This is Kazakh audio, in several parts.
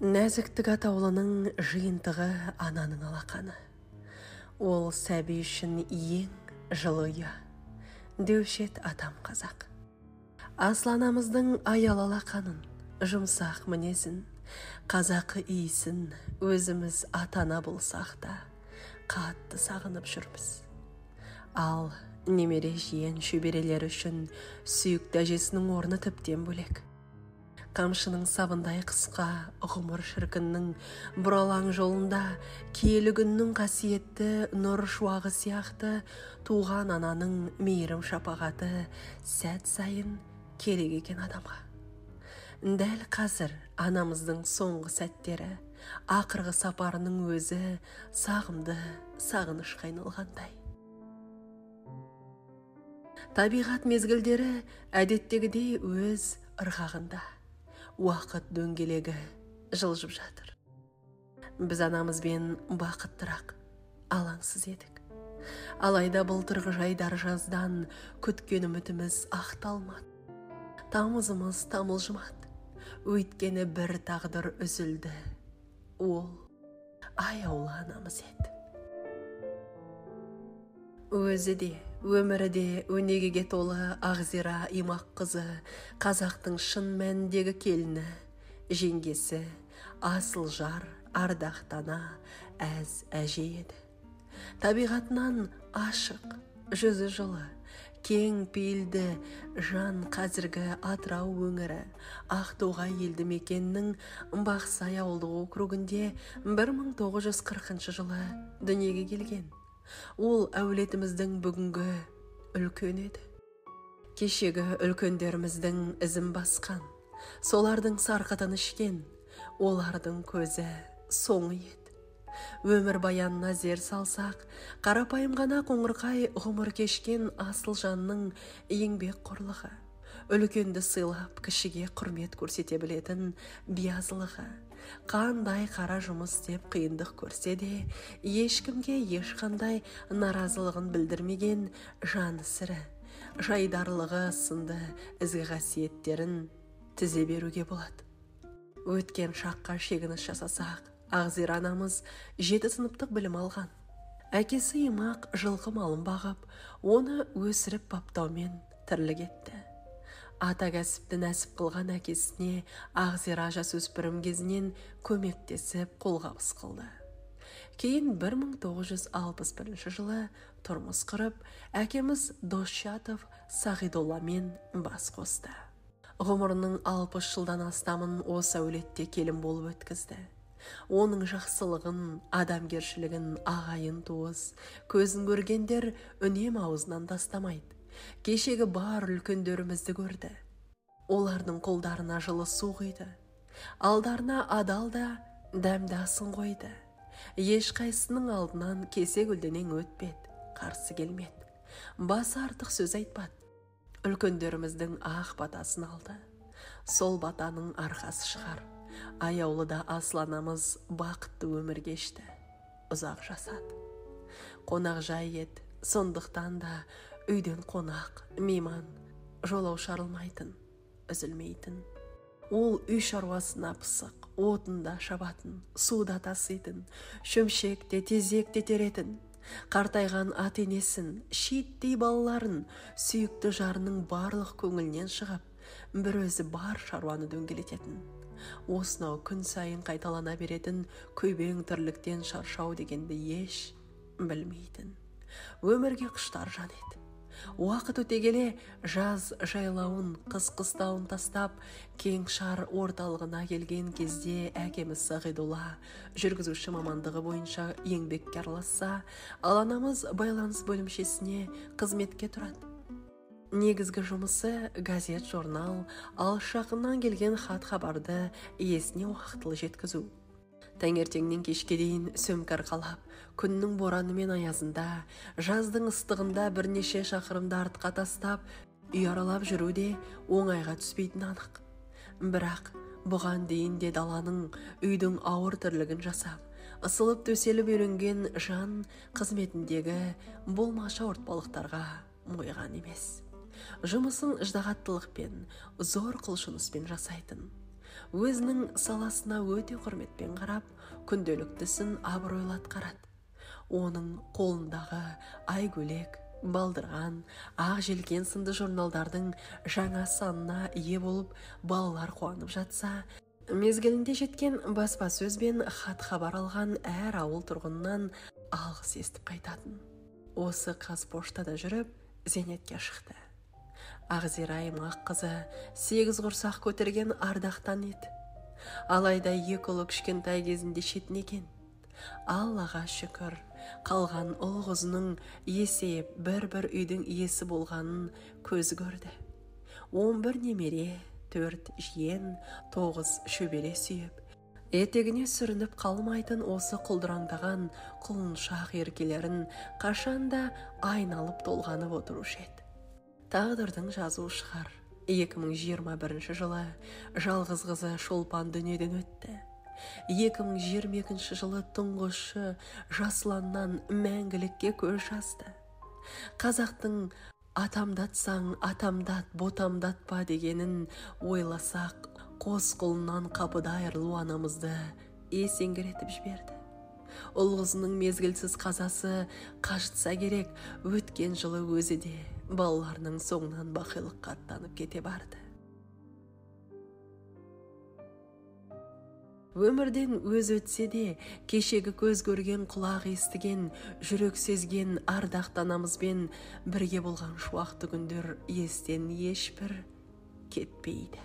Нәзіктік атаулының жиынтығы ананың алақаны. Ол сәби үшін ең жылы ұя. Деушет атам қазақ. Асланамыздың аял алақанын, жұмсақ мінезін, қазақы иісін өзіміз атана болсақ та, қатты сағынып жүрміз. Ал немере жиен шөберелер үшін сүйікті әжесінің орны тіптен бөлек. Қамшының сабындай қысқа ғұмыр шіркіннің бұралаң жолында киелі күннің қасиетті нұр шуағы сияқты туған ананың мейірім шапағаты сәт сайын керек екен адамға. Дәл қазір анамыздың соңғы сәттері, ақырғы сапарының өзі сағымды сағынышқа айналғандай. Табиғат мезгілдері әдеттегідей өз ырғағында. Уақыт дөңгелегі жылжып жатыр. Біз анамызбен бақыттырақ, алаңсыз едік. Алайда былтырғы жайдар жаздан күткен үмітіміз ақталмады. Тамызымыз тамылжымады. Өйткені бір тағдыр үзілді. Ол аяулы анамыз еді. Өзі де, өмірі де өнегеге толы Ағзира Имақ қызы, қазақтың шын мәніндегі келіні, жеңгесі, асыл жар, ардақтана, әз әже еді. Табиғатынан ашық, жүзі жылы, кең пейілді жан қазіргі Атырау өңірі, Ақтоғай елді мекеннің Бақсай ауылдық округінде 1940 жылы дүниеге келген. Ол әулетіміздің бүгінгі үлкен еді. Кешегі үлкендеріміздің ізін басқан, солардың сарқытын ішкен, олардың көзі соңы еді. Өмір баянына зер салсақ, қарапайым ғана қоңырқай ғұмыр кешкен асыл жанның еңбек қорлығы, үлкенді сыйлап кішіге құрмет көрсете білетін биязылығы, қандай қара жұмыс деп қиындық көрсе де, ешкімге ешқандай наразылығын білдірмеген жаны сірі, жайдарлығы сынды ізгі қасиеттерін тізе беруге болады. Өткен шаққа шегініс жасасақ, Ағзира анамыз 7 сыныптық білім алған. Әкесі Имақ жылқы малын бағып, оны өсіріп баптаумен тірлік етті. Ата кәсіпті нәсіп қылған әкесіне Ағзира жасөспірім кезінен көмектесіп қолғабыс қылды. Кейін 1961 жылы тұрмыс құрып, әкеміз Досшатов Сағидолламен бас қосты. Ғұмырының 60 жылдан астамын осы әулетте келін болып өткізді. Оның жақсылығын, адамгершілігін ағайын туыс, көзін көргендер үнем аузынан тастамайды. Кешегі бар үлкендерімізді көрді. Олардың қолдарына жылы су құйды. Алдарына адал да дәмді асын қойды. Ешқайсының алдынан кесе гүлденең өтпеді, қарсы келмеді. Басы артық сөз айтпады. Үлкендеріміздің ақ батасын алды. Сол батаның арқасы шығар. Аяулыда асланамыз бақытты өмір кешті. Ұзақ жасады. Қонақ жай еді, сондықтан да үйден қонақ, мейман, жолаушы арылмайтын, үзілмейтін. Ол үй шаруасына пысық, отында шабатын, суда таситын, шөмшекте, тезекте теретін. Қартайған ата-енесін, шиеттей балаларын, сүйікті жарының барлық көңілінен шығып, бір өзі бар шаруаны дөңгелететін. Осынау күн сайын қайталана беретін көбең тірліктен шаршау дегенді еш білмейтін. Өмірге құштар жан еді. Уақыт өте келе жаз жайлауын, қыс қыстауын тастап, Кеңшар орталығына келген кезде әкеміз Сағидолла жүргізуші мамандығы бойынша еңбекке араласса, ал анамыз байланыс бөлімшесіне қызметке тұрады. Негізгі жұмысы газет, журнал, алыс жақыннан келген хат хабарды иесіне уақытылы жеткізу. Таңертеңнен кешке дейін сөмке арқалап, күннің бораны мен аязында, жаздың ыстығында бірнеше шақырымды артқа тастап, үй аралап жүру де оңайға түспейтін анық. Бірақ бұған дейін де даланың, үйдің ауыр тірлігін жасап, ысылып төселіп үйренген жан қызметіндегі болмашы ауыртпалықтарға мойыған емес. Жұмысын ыждағаттылықпен, зор құлшыныспен жасайтын. Өзінің саласына өте құрметпен қарап, күнделіктісін абыройлы атқарады. Оның қолындағы Айгөлек, Балдырған, Ақ желкен сынды журналдардың жаңа санына ие болып, балалар қуанып жатса, мезгілінде жеткен баспасөз бен хат хабар алған әр ауыл тұрғынынан алғыс естіп қайтатын. Осы Қазпоштада жүріп, зейнетке шықты. Ағзира Имақ қызы 8 құрсақ көтерген ардақтан еді. Алайда 2 ұлы кішкентай кезінде шетін екен. Аллаға шүкір, қалған ұл қызының есейіп бір үйдің иесі болғанын көз көрді. 11 немере, 4 жиен, 9 шөбере сүйіп, етегіне сүрініп қалмайтын осы құлдыраңдаған құлыншақ еркелерін қашанда айналып толғанып отырушы еді. Тағдырдың жазуы шығар. 2021 жылы жалғыз қызы Шолпан дүниеден өтті. 2022 жылы тұңғышы Жасұланнан мәңгілікке көз жазды. Қазақтың атамдатсаң атамдат, ботамдатпа дегенін ойласақ, қос қолынан қапыда айырылу анамызды есеңгіретіп жіберді. Ұл қызының мезгілсіз қазасы қажытса керек, өткен жылы өзі де балаларының соңынан бақилыққа аттанып кете барды. Өмірден өз өтсе де, кешегі көз көрген, құлақ естіген, жүрек сезген ардақты анамызбен бірге болған шуақты күндер естен ешбір кетпейді.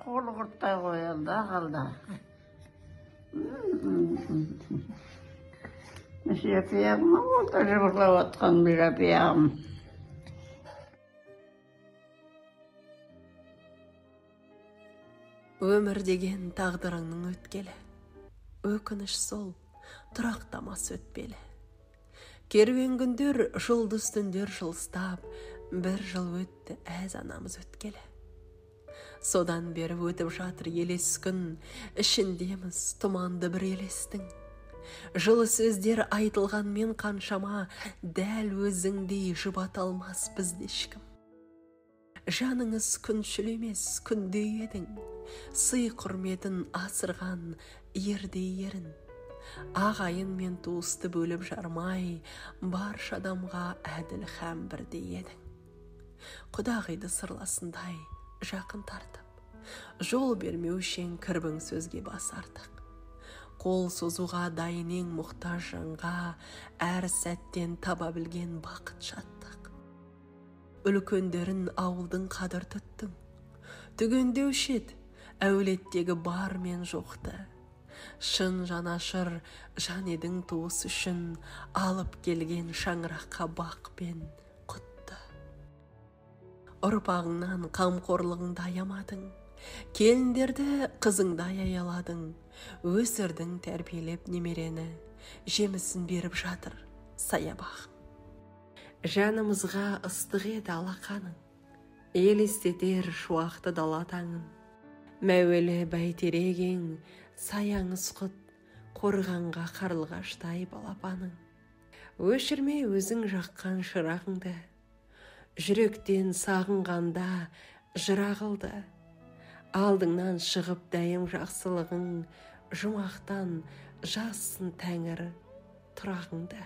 Қолы құрттай қоянды қалда. Жапияғым, олда жыбырлап атқан бір жапияғым. Өмір деген тағдырыңның өткелі. Өкініш сол, тұрақтамас өтпелі. Керуен күндер, жұлдыз түндер жылыстап, бір жыл өтті әз анамыз өткелі. Содан бері өтіп жатыр елес күн, ішіндеміз тұманды бір елестің. Жылы сөздер айтылғанмен қаншама, дәл өзіңдей жұбата алмас бізде ешкім. Жаныңыз күншіл емес, күндей едің, сый құрметін асырған ердей ерін. Ағайын мен туысты бөліп жармай, барша адамға әділ һәм бірдей едің. Құдағиды сырласындай жақын тартып, жол бермеушен кірбің сөзге бас артық. Қол созуға дайын ең мұқтаж жанға, әр сәттен таба білген бақыт шаттық. Үлкендерін ауылдың қадір тұттың, түгендеуші еді әулеттегі бар мен жоқты. Шын жанашыр жан едің туыс үшін, алып келген шаңыраққа бақ пен құтты. Ұрпағыңнан қамқорлығыңды аямадың, келіндерді қызыңдай аяладың, өсірдің тәрбиелеп немерені, жемісін беріп жатыр саябағың. Жанымызға ыстық еді алақаның, елестетер шуақты дала таңын. Мәуелі бәйтерегең, саяңыз құт, қорғанға қарлығаштай балапаның. Өшірме өзің жаққан шырағыңды, жүректен сағынғанда жырағылды. Алдыңнан шығып дәйім жақсылығың, жұмақтан жазсын тәңір тұрағыңды.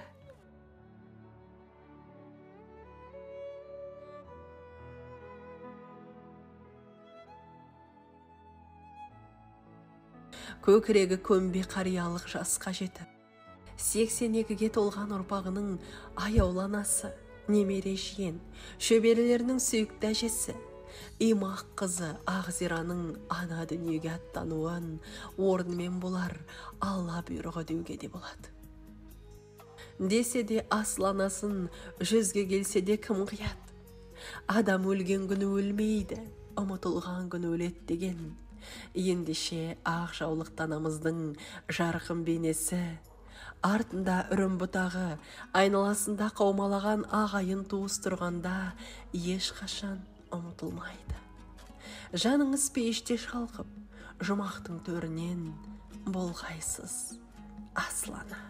Көкірегі көмбе қариялық жасқа жетіп, 82-ге толған ұрпағының аяуланасы, немере жиен, шөберелерінің сүйікті әжесі, Имақ қызы Ағзираның ана дүниеге аттануын орнымен болар Алла бұйрығы деуге де болады. Десе де асыл анасын жүзге келсе де кім қият? Адам өлген күні өлмейді, ұмытылған күні өледі деген. Ендеше ақ жаулықты анамыздың жарқын бейнесі, артында үрім бұтағы, айналасында қаумалаған ағайын туыс тұрғанда ешқашан ұмытылмайды. Жаныңыз пейіште шалқып, жұмақтың төрінен болғайсыз асыл ана.